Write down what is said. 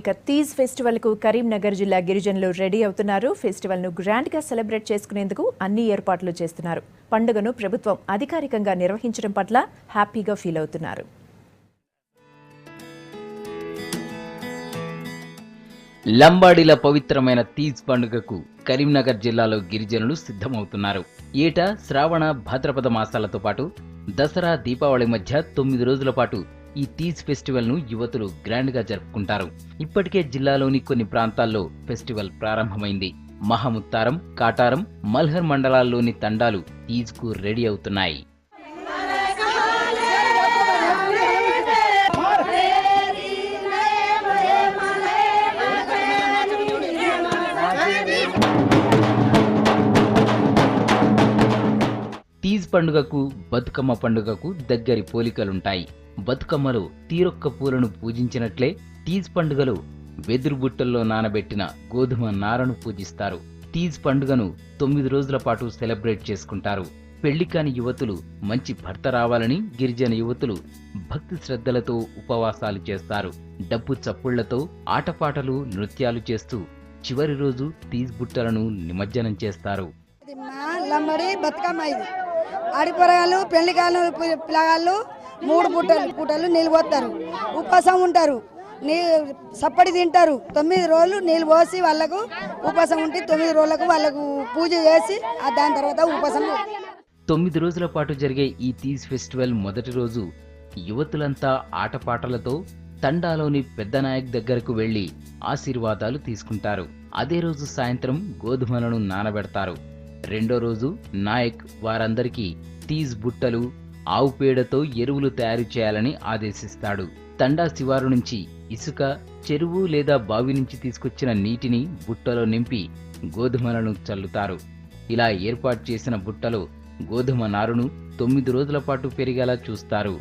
ఇక తీజ్ ఫెస్టివల్ కు కరీంనగర్ జిల్లా గిరిజనులు రెడీ అవుతున్నారు. ఫెస్టివల్ ను గ్రాండ్ గా సెలబ్రేట్ చేసుకునేందుకు అన్ని ఏర్పాట్లు చేస్తున్నారు. పండుగను ప్రభుత్వం అధికారికంగా నిర్వహించడం పట్ల హ్యాపీగా ఫీల్ అవుతున్నారు. లంబాడీల పవిత్రమైన తీజ్ పండుగకు కరీంనగర్ జిల్లాలో గిరిజనులు సిద్ధమవుతున్నారు. ఏటా శ్రావణ భాద్రపద మాసాలతో పాటు దసరా దీపావళి మధ్య 9 రోజుల పాటు ఈ తీజ్ ఫెస్టివల్ ను యువతులు గ్రాండ్ గా జరుపుకుంటారు. ఇప్పటికే జిల్లాలోని కొన్ని ప్రాంతాల్లో ఫెస్టివల్ ప్రారంభమైంది. మహముత్తారం, కాటారం, మల్హర్ మండలాల్లోని తండాలు తీజ్ కు రెడీ అవుతున్నాయి. తీజ్ పండుగకు బతుకమ్మ పండుగకు దగ్గరి పోలికలుంటాయి. బతుకమ్మలో తీరొక్క పూలను పూజించినట్లే తీజ్ పండుగలో వెదురు బుట్టల్లో నానబెట్టిన గోధుమ నారను పూజిస్తారు. తీజ్ పండుగను 9 రోజుల పాటు సెలబ్రేట్ చేసుకుంటారు. పెళ్లికాని యువతులు మంచి భర్త రావాలని గిరిజన యువతులు భక్తి శ్రద్ధలతో ఉపవాసాలు చేస్తారు. డబ్బు చప్పుళ్లతో ఆటపాటలు, నృత్యాలు చేస్తూ చివరి రోజు తీజ్ బుట్టలను నిమజ్జనం చేస్తారు. లంబడి బతుకమ్మ ఇది ఆడిపోరగాళ్ళు పెళ్లికాళ్ళు పిల్లగాళ్ళు 3 పూటలు నీళ్ళు పోస్తారు, ఉపవాసం ఉంటారు, సప్పడి తింటారు. 9 రోజులు నీళ్ళు పోసి వాళ్ళకు ఉపవాసం ఉండి 9 రోజులకు వాళ్ళకు పూజ చేసి దాని తర్వాత ఉపవాసం. 9 రోజుల పాటు జరిగే ఈ తీజ్ ఫెస్టివల్ మొదటి రోజు యువతులంతా ఆటపాటలతో తండాలోని పెద్ద నాయక్ దగ్గరకు వెళ్లి ఆశీర్వాదాలు తీసుకుంటారు. అదే రోజు సాయంత్రం గోధుమలను నానబెడతారు. రెండో రోజు నాయక్ వారందరికీ తీజ్ బుట్టలు, ఆవు పేడతో ఎరువులు తయారు చేయాలని ఆదేశిస్తాడు. తండా శివారు నుంచి ఇసుక, చెరువు లేదా బావి నుంచి తీసుకొచ్చిన నీటిని బుట్టలో నింపి గోధుమలను చల్లుతారు. ఇలా ఏర్పాటు చేసిన బుట్టలో గోధుమ నారును 9 రోజుల పాటు పెరిగేలా చూస్తారు.